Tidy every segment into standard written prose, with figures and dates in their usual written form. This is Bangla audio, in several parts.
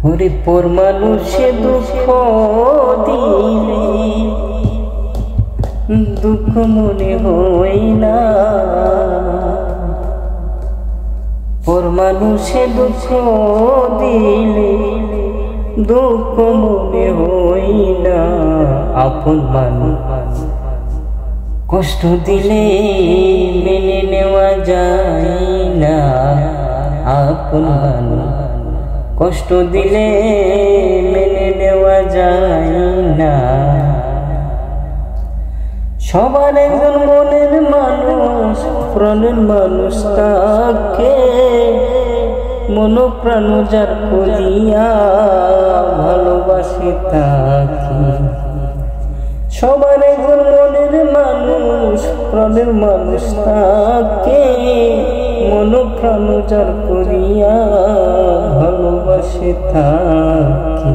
ওরে পর মানুষে দুঃখ দিলে দুঃখ মনে হয় না, পর মানুষে দুঃখ দিলে দুঃখ মনে হয় না। আপন মানুষ কষ্ট দিলে মেনে নেওয়া যায় না, আপন মানুষ কষ্ট দিলে মেনে নেওয়া যায় না। সবার একজন মনের মানুষ, প্রাণের মানুষ তাকে মন প্রাণ যার করিয়া ভালোবাসে তাকে। সবার একজন মনের মানুষ, প্রাণের মানুষ তাকে মন প্রাণ যার করিয়া ভালোবাসে তাকে।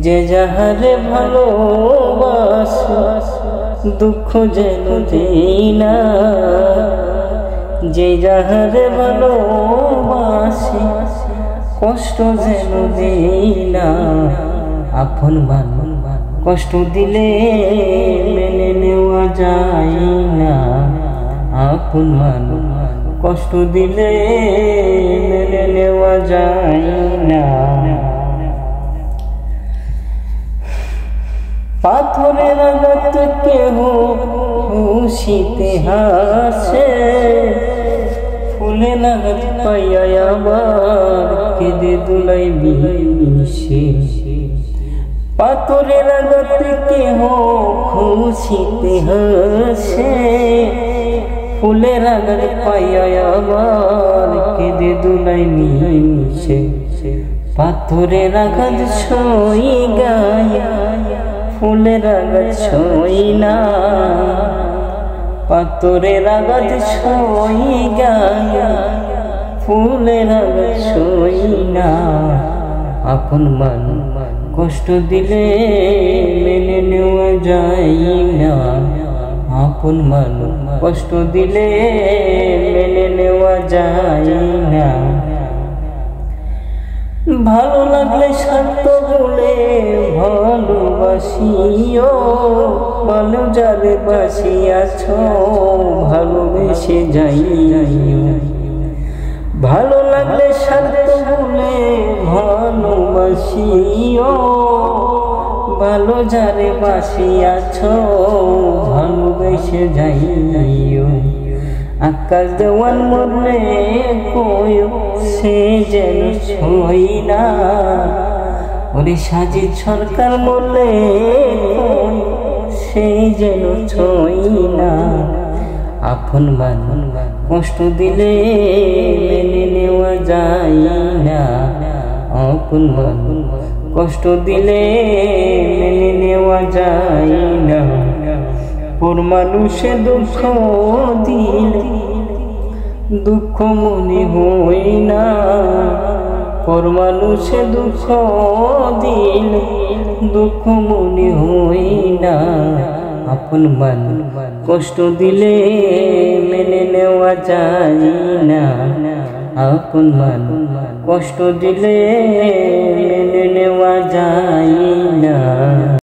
যে যাহারে ভালোবাসে দুঃখ যেন দেই না, যে যাহারে ভালোবাসে কষ্ট যেন দেই না। আপন মানুষ কষ্ট দিলে মেনে নেওয়া যায় না, আপন মানুষ কষ্ট দিলে মেনে নেওয়া যায় না। পাথরের আঘাত কেহ খুশিতে হাসে, ফুলের আঘাত পাইয়া আবার কেঁদে দুলাই বিষে। পাথরের আঘাত কেহ খুশিতে হাসে, ফুলের আঘাত পাইয়া আবার কেঁদে দুলাই বিষে। পাথরের আঘাত সই গায়া ফুলের আঘাত সই না, পাথরের আঘাত সই গায়া ফুলের আঘাত সই না। আপন মানুষ কষ্ট দিলে মেনে নেওয়া যায় না, আপন মানুষ কষ্ট দিলে মেনে নেওয়া যায় না। ভালো লাগলে স্বার্থ বলে ভালোবাসিও, ভালো যারে বাসিয়াছ ভালোবেসে যাইও। ভালো লাগলে স্বার্থ বলে ভালোবাসিও, ভালো যারে বাসিয়াছ ভালোবেসে যাইও। আকাশ দেওয়ান মরলে কই সে যেন ছই না, ওরে সাজিদ সরকার মরলে সে যেন ছই না। আপন মানুষ কষ্ট দিলে মেনে নেওয়া যায় না, আপন মানুষ কষ্ট দিলে মেনে নেওয়া যায় না। পর মানুষে দুঃখ দিলে দুঃখ মনে হয় না, পর মানুষে দুঃখ দিলে দুঃখ মনে হয় না। আপন মানুষ কষ্ট দিলে মেনে নেওয়া যায় না, আপন মানুষ কষ্ট দিলে মেনে নেওয়া যায় না।